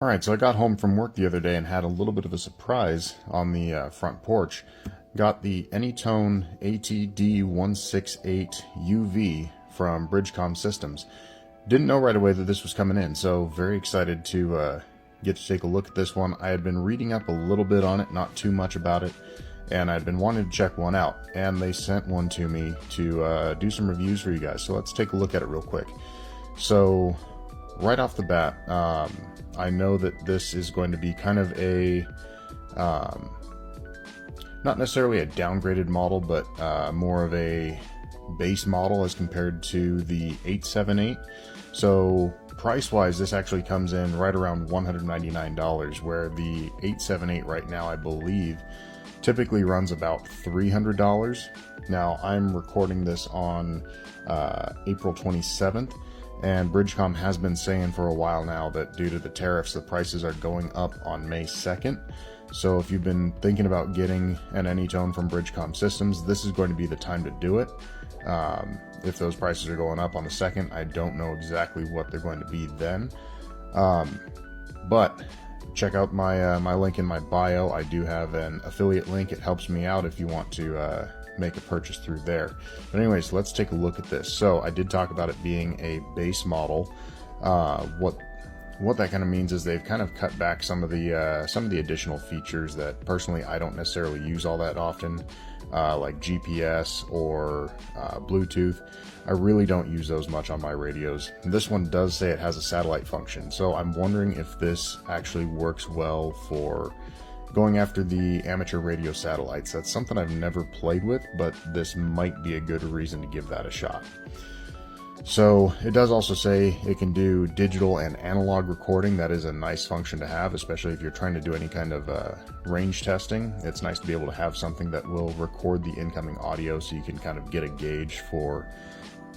Alright, so I got home from work the other day and had a little bit of a surprise on the front porch. Got the AnyTone ATD168UV from BridgeCom Systems. Didn't know right away that this was coming in, so very excited to get to take a look at this one. I had been reading up a little bit on it, not too much about it, and I'd been wanting to check one out, and they sent one to me to do some reviews for you guys, so let's take a look at it real quick. So, right off the bat, I know that this is going to be kind of a, not necessarily a downgraded model, but more of a base model as compared to the 878. So price-wise, this actually comes in right around $199, where the 878 right now, I believe, typically runs about $300. Now, I'm recording this on April 27th. And BridgeCom has been saying for a while now that due to the tariffs, the prices are going up on May 2nd. So if you've been thinking about getting an AnyTone from BridgeCom Systems, this is going to be the time to do it. If those prices are going up on the 2nd, I don't know exactly what they're going to be then. But check out my link in my bio. I do have an affiliate link. It helps me out if you want to make a purchase through there. But anyways, let's take a look at this. So I did talk about it being a base model. What that kind of means is they've kind of cut back some of the additional features that personally I don't necessarily use all that often, like GPS or Bluetooth. I really don't use those much on my radios. This one does say it has a satellite function, so I'm wondering if this actually works well for going after the amateur radio satellites. That's something I've never played with, but this might be a good reason to give that a shot. So it does also say it can do digital and analog recording. That is a nice function to have, especially if you're trying to do any kind of range testing. It's nice to be able to have something that will record the incoming audio so you can kind of get a gauge for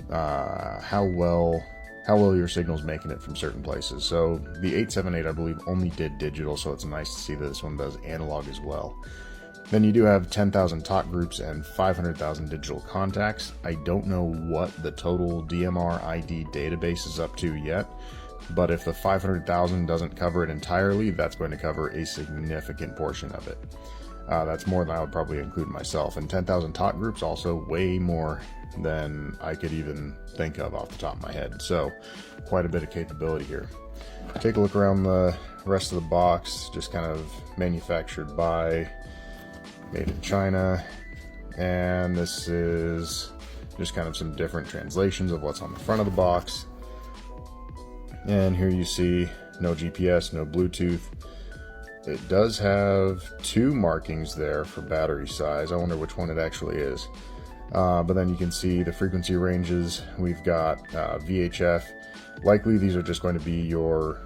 how well your signal's making it from certain places. So the 878, I believe, only did digital, so it's nice to see that this one does analog as well. Then you do have 10,000 talk groups and 500,000 digital contacts. I don't know what the total DMR ID database is up to yet, but if the 500,000 doesn't cover it entirely, that's going to cover a significant portion of it. That's more than I would probably include myself. And 10,000 talk groups, also way more than I could even think of off the top of my head. So quite a bit of capability here. Take a look around the rest of the box. Just kind of manufactured by, made in China. And this is just kind of some different translations of what's on the front of the box. And here you see no GPS, no Bluetooth. It does have two markings there for battery size. I wonder which one it actually is. But then you can see the frequency ranges. We've got VHF. Likely these are just going to be your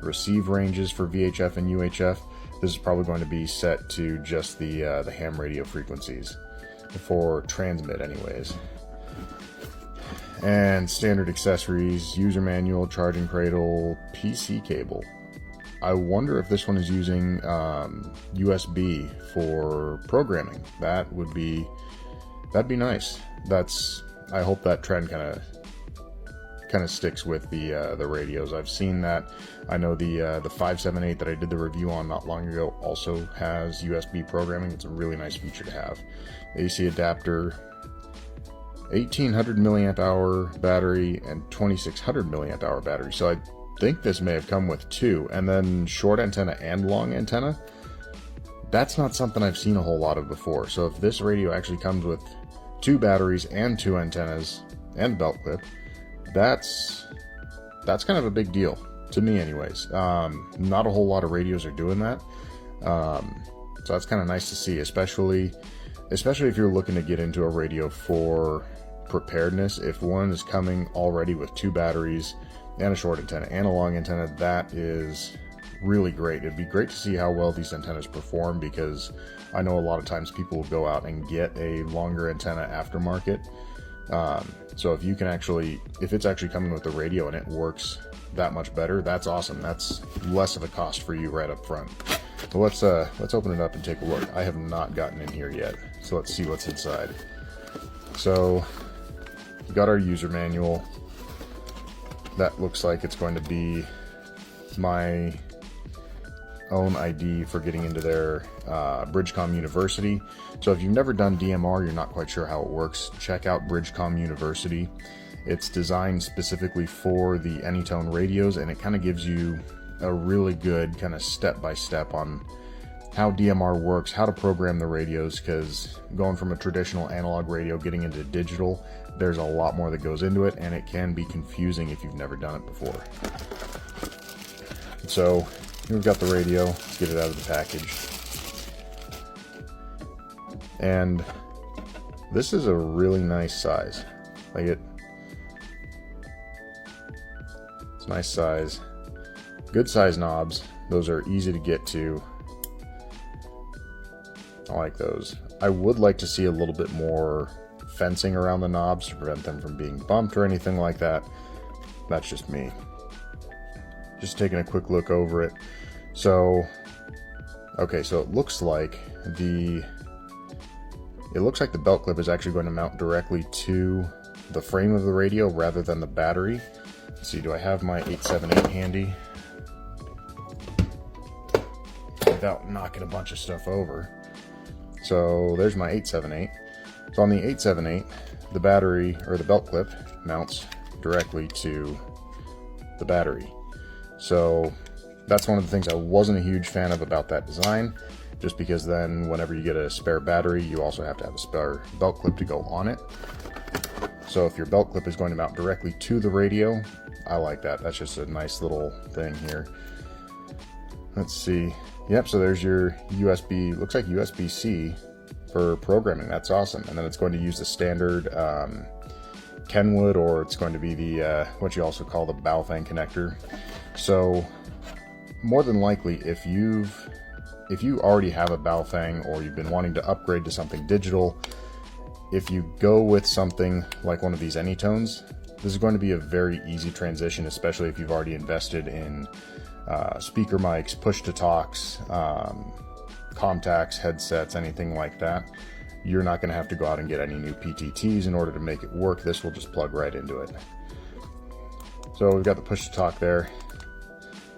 receive ranges for VHF and UHF. This is probably going to be set to just the ham radio frequencies for transmit anyways. And standard accessories, user manual, charging cradle, PC cable. I wonder if this one is using USB for programming. That'd be nice. I hope that trend kind of sticks with the radios. I've seen that. I know the 578 that I did the review on not long ago also has USB programming. It's a really nice feature to have. AC adapter, 1800 milliamp hour battery and 2600 milliamp hour battery. So I think this may have come with two, and then short antenna and long antenna. That's not something I've seen a whole lot of before. So if this radio actually comes with two batteries and two antennas and belt clip, that's kind of a big deal to me anyways. Not a whole lot of radios are doing that. So that's kind of nice to see, especially if you're looking to get into a radio for preparedness. If one is coming already with two batteries and a short antenna and a long antenna, that is really great. It'd be great to see how well these antennas perform, because I know a lot of times people will go out and get a longer antenna aftermarket. So if it's actually coming with the radio and it works that much better, that's awesome. That's less of a cost for you right up front. So let's open it up and take a look. I have not gotten in here yet, so let's see what's inside. So we got our user manual. That looks like it's going to be my own ID for getting into their BridgeCom University. So if you've never done DMR, you're not quite sure how it works, check out BridgeCom University. It's designed specifically for the AnyTone radios, and it kind of gives you a really good kind of step-by-step on how DMR works, how to program the radios, because going from a traditional analog radio getting into digital, there's a lot more that goes into it, and it can be confusing if you've never done it before. So we've got the radio. Let's get it out of the package. And this is a really nice size. It's a nice size. Good size knobs. Those are easy to get to. I like those. I would like to see a little bit more fencing around the knobs to prevent them from being bumped or anything like that. That's just me. Just taking a quick look over it. So, okay, so it looks like the belt clip is actually going to mount directly to the frame of the radio rather than the battery. Let's see, do I have my 878 handy? Without knocking a bunch of stuff over. So there's my 878. So on the 878, the battery, or the belt clip, mounts directly to the battery. So that's one of the things I wasn't a huge fan of about that design, just because then whenever you get a spare battery, you also have to have a spare belt clip to go on it. So if your belt clip is going to mount directly to the radio, I like that. That's just a nice little thing here. Let's see. Yep, so there's your USB, looks like USB-C for programming. That's awesome. And then it's going to use the standard Kenwood, or it's going to be the what you also call the Baofeng connector. So more than likely, if you already have a Baofeng or you've been wanting to upgrade to something digital, if you go with something like one of these AnyTones, this is going to be a very easy transition, especially if you've already invested in speaker mics, push-to-talks, contacts, headsets, anything like that. You're not going to have to go out and get any new PTTs in order to make it work. This will just plug right into it. So we've got the push-to-talk there.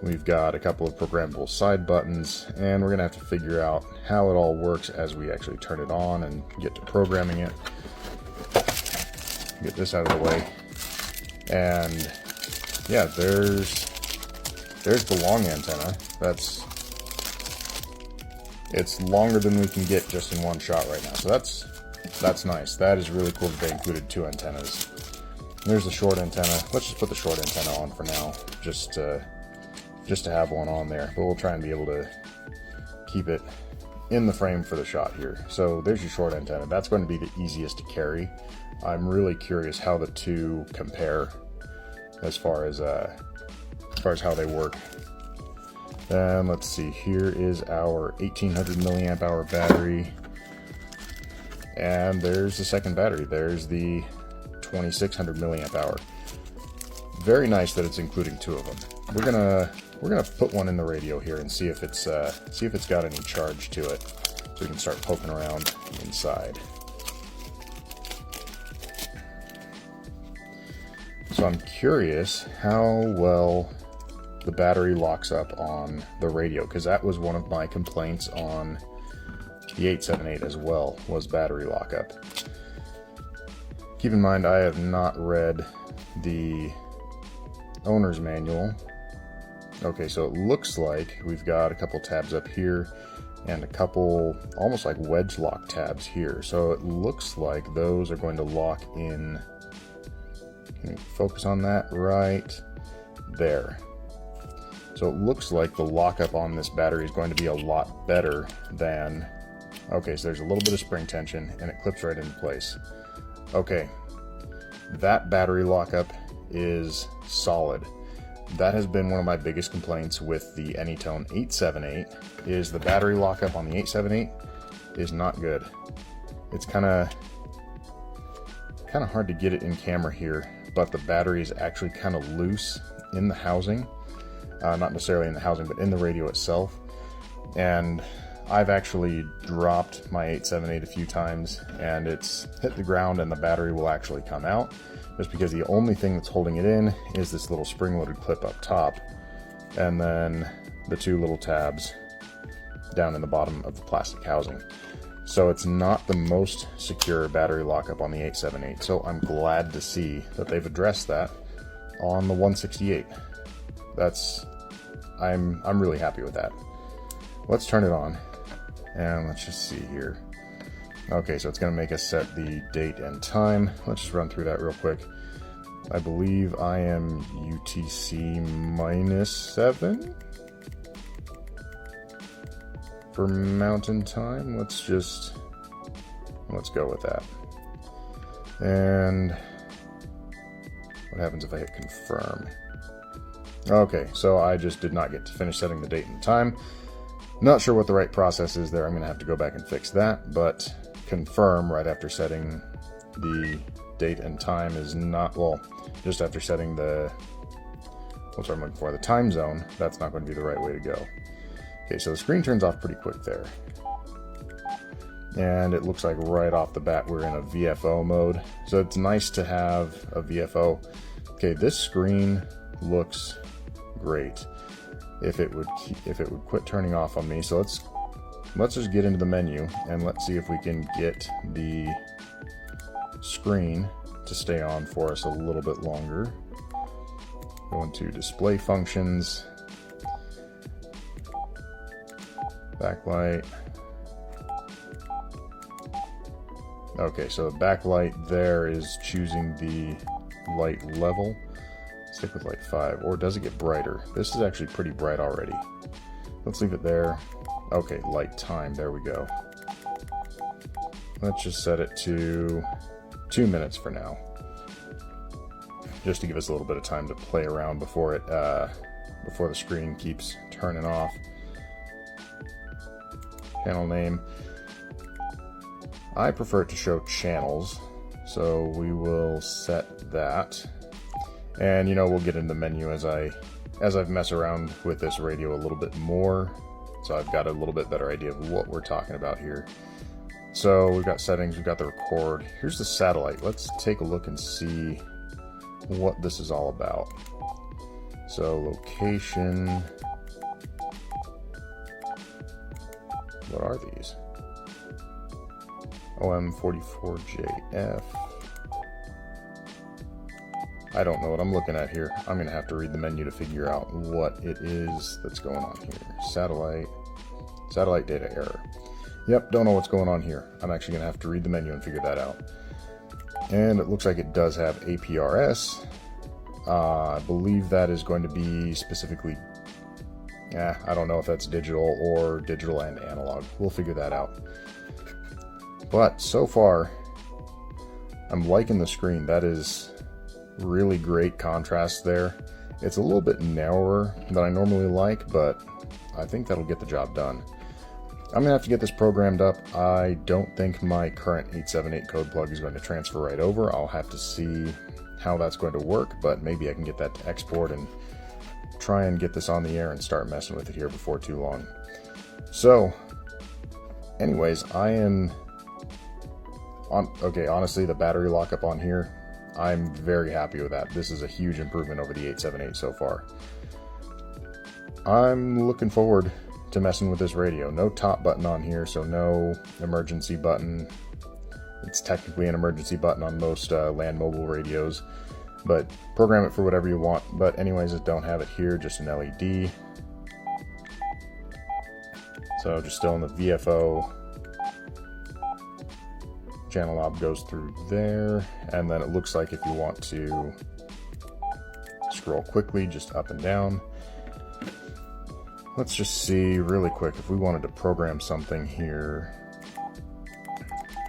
We've got a couple of programmable side buttons, and we're going to have to figure out how it all works as we actually turn it on and get to programming it. Get this out of the way. And yeah, there's the long antenna. It's longer than we can get just in one shot right now. So that's nice. That is really cool that they included two antennas. And there's the short antenna. Let's just put the short antenna on for now, just to have one on there. But we'll try and be able to keep it in the frame for the shot here. So there's your short antenna. That's going to be the easiest to carry. I'm really curious how the two compare as far as how they work. And let's see, here is our 1800 milliamp hour battery, and there's the second battery. There's the 2600 milliamp hour. Very nice that it's including two of them. We're gonna put one in the radio here and see if it's got any charge to it, so we can start poking around inside. So I'm curious how well the battery locks up on the radio, because that was one of my complaints on the 878 as well, was battery lockup. Keep in mind, I have not read the owner's manual. Okay, so it looks like we've got a couple tabs up here and a couple almost like wedge lock tabs here. So it looks like those are going to lock in. Can you focus on that right there? So it looks like the lockup on this battery is going to be a lot better than... Okay, so there's a little bit of spring tension and it clips right into place. Okay, that battery lockup is solid. That has been one of my biggest complaints with the AnyTone 878, is the battery lockup on the 878 is not good. It's kind of hard to get it in camera here, but the battery is actually kind of loose in the housing. Not necessarily in the housing, but in the radio itself. And I've actually dropped my 878 a few times, and it's hit the ground and the battery will actually come out, just because the only thing that's holding it in is this little spring-loaded clip up top. and then the two little tabs down in the bottom of the plastic housing. So it's not the most secure battery lockup on the 878. So I'm glad to see that they've addressed that on the 168. I'm really happy with that. Let's turn it on and let's just see here. Okay, so it's going to make us set the date and time. Let's just run through that real quick. I believe I am UTC -7 for mountain time. Let's go with that. And what happens if I hit confirm? Okay, so I just did not get to finish setting the date and time. Not sure what the right process is there. I'm going to have to go back and fix that, but confirm right after setting the date and time is not, well, just after setting the, what's what I'm looking for, the time zone, that's not going to be the right way to go. Okay, so the screen turns off pretty quick there. And it looks like right off the bat we're in a VFO mode. So it's nice to have a VFO. Okay, this screen looks great. If it would quit turning off on me. So let's just get into the menu and let's see if we can get the screen to stay on for us a little bit longer. Go into display functions, backlight. Okay, so the backlight there is choosing the light level. Stick with light 5, or does it get brighter? This is actually pretty bright already. Let's leave it there. Okay, light time, there we go. Let's just set it to 2 minutes for now, just to give us a little bit of time to play around before the screen keeps turning off. Channel name. I prefer it to show channels, so we will set that. And we'll get in the menu as I've messed around with this radio a little bit more, so I've got a little bit better idea of what we're talking about here. So we've got settings, we've got the record. Here's the satellite. Let's take a look and see what this is all about. So location. What are these? OM44JF. I don't know what I'm looking at here. I'm going to have to read the menu to figure out what it is that's going on here. Satellite data error. Yep, don't know what's going on here. I'm actually going to have to read the menu and figure that out. And it looks like it does have APRS. I believe that is going to be specifically, I don't know if that's digital or digital and analog. We'll figure that out. But so far, I'm liking the screen. That is really great contrast there. It's a little bit narrower than I normally like, but I think that'll get the job done. I'm gonna have to get this programmed up. I don't think my current 878 code plug is going to transfer right over. I'll have to see how that's going to work, but maybe I can get that to export and try and get this on the air and start messing with it here before too long. So anyways, honestly, the battery lockup on here, I'm very happy with that. This is a huge improvement over the 878 so far. I'm looking forward to messing with this radio. No top button on here, so no emergency button. It's technically an emergency button on most land mobile radios, but program it for whatever you want. But anyways, I don't have it here, just an LED. So just still in the VFO. Channel knob goes through there, and then it looks like if you want to scroll quickly, just up and down. Let's just see really quick if we wanted to program something here.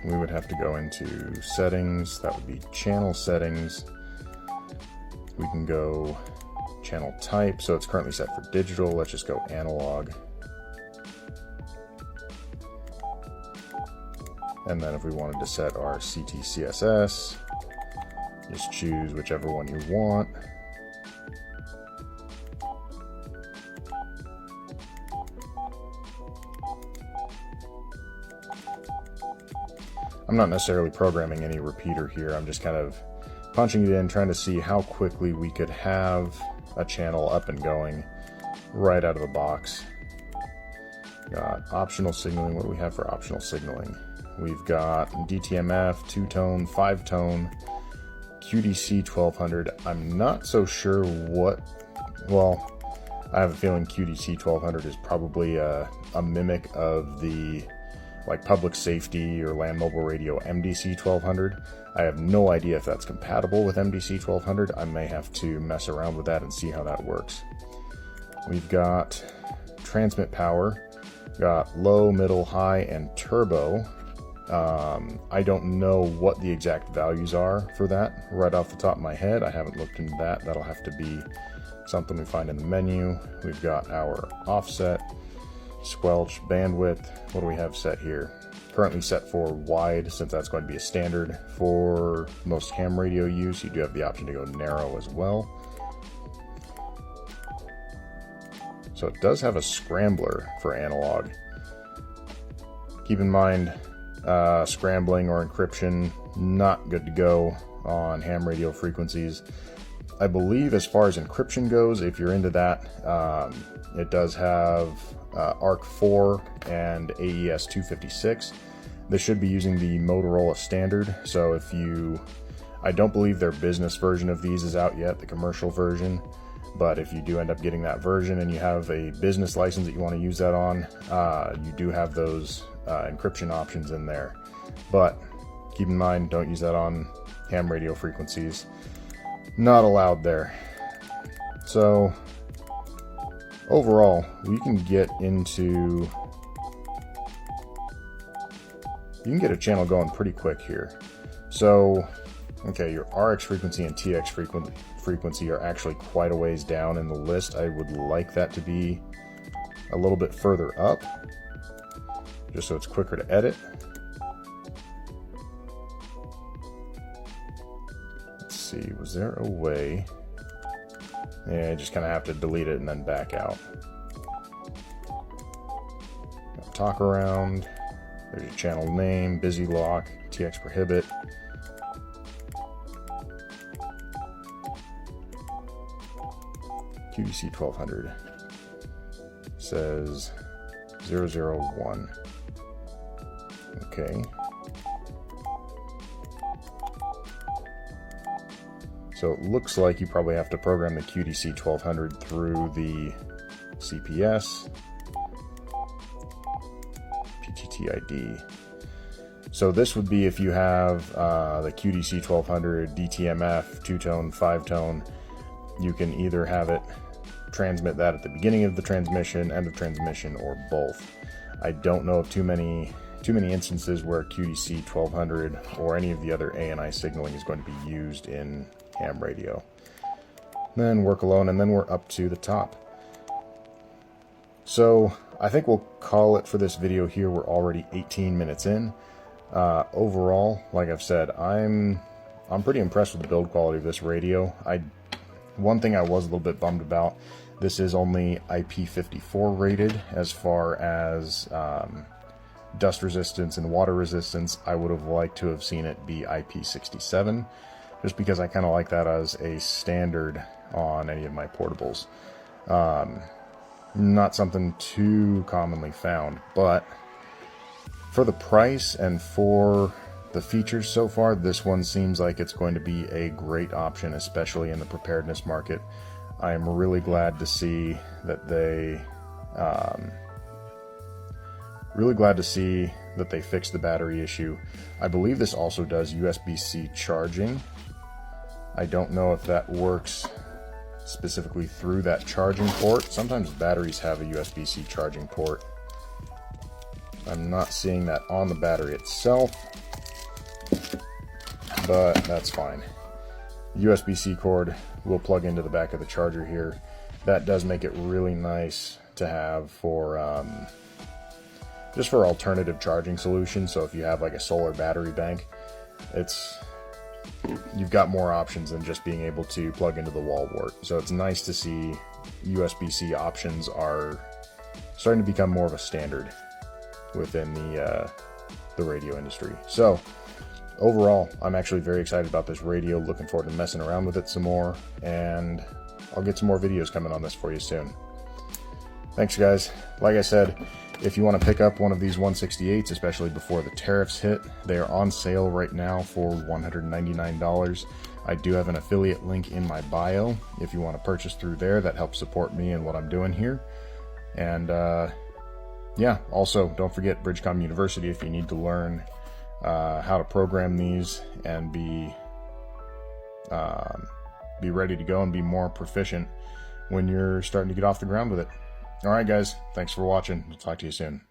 We would have to go into settings. That would be channel settings. We can go channel type, so it's currently set for digital. Let's just go analog. And then if we wanted to set our CT/CSS, just choose whichever one you want. I'm not necessarily programming any repeater here. I'm just kind of punching it in, trying to see how quickly we could have a channel up and going right out of the box. Got optional signaling. What do we have for optional signaling? We've got DTMF, 2-tone, 5-tone, QDC 1200. I'm not so sure what, well, I have a feeling QDC 1200 is probably a mimic of the like public safety or land mobile radio MDC 1200. I have no idea if that's compatible with MDC 1200. I may have to mess around with that and see how that works. We've got transmit power, got low, middle, high, and turbo. I don't know what the exact values are for that right off the top of my head. I haven't looked into that. That'll have to be something we find in the menu. We've got our offset, squelch, bandwidth. What do we have set here? Currently set for wide, since that's going to be a standard for most ham radio use. You do have the option to go narrow as well. So it does have a scrambler for analog. Keep in mind, scrambling or encryption, not good to go on ham radio frequencies. I believe as far as encryption goes, if you're into that, it does have ARC4 and AES 256. They should be using the Motorola standard. So if you, I don't believe their business version of these is out yet, the commercial version. But if you do end up getting that version and you have a business license that you want to use that on, you do have those encryption options in there. But keep in mind, don't use that on ham radio frequencies. Not allowed there. So overall, we can get into, you can get a channel going pretty quick here. So, okay, your RX frequency and TX frequency are actually quite a ways down in the list. I would like that to be a little bit further up, just so it's quicker to edit. Let's see, was there a way? Yeah, I just kind of have to delete it and then back out. Talk around. There's your channel name, busy lock, TX prohibit. QDC 1200 says 001. Okay. So it looks like you probably have to program the QDC 1200 through the CPS, PGTID. So this would be if you have the QDC 1200, DTMF, 2-tone, 5-tone, you can either have it transmit that at the beginning of the transmission, end of transmission, or both. I don't know of too many instances where QDC 1200 or any of the other ANI signaling is going to be used in ham radio. Then work alone, and then we're up to the top. So I think we'll call it for this video here. We're already 18 minutes in. Overall, like I've said, I'm pretty impressed with the build quality of this radio. One thing I was a little bit bummed about, this is only IP54 rated as far as dust resistance and water resistance. I would have liked to have seen it be IP67, just because I kind of like that as a standard on any of my portables. Not something too commonly found, but for the price and for the features so far, this one seems like it's going to be a great option, especially in the preparedness market. I am really glad to see that they fixed the battery issue. I believe this also does USB-C charging. I don't know if that works specifically through that charging port. Sometimes batteries have a USB-C charging port. I'm not seeing that on the battery itself, but that's fine. USB-C cord will plug into the back of the charger here. That does make it really nice to have for just for alternative charging solutions. So if you have like a solar battery bank, you've got more options than just being able to plug into the wall wart. So it's nice to see USB-C options are starting to become more of a standard within the radio industry. So overall, I'm actually very excited about this radio. Looking forward to messing around with it some more, and I'll get some more videos coming on this for you soon. Thanks, guys. Like I said, if you want to pick up one of these 168s, especially before the tariffs hit, they are on sale right now for $199. I do have an affiliate link in my bio. If you want to purchase through there, that helps support me and what I'm doing here. And yeah, also don't forget BridgeCom University if you need to learn how to program these and be ready to go and be more proficient when you're starting to get off the ground with it. All right, guys, thanks for watching. We'll talk to you soon.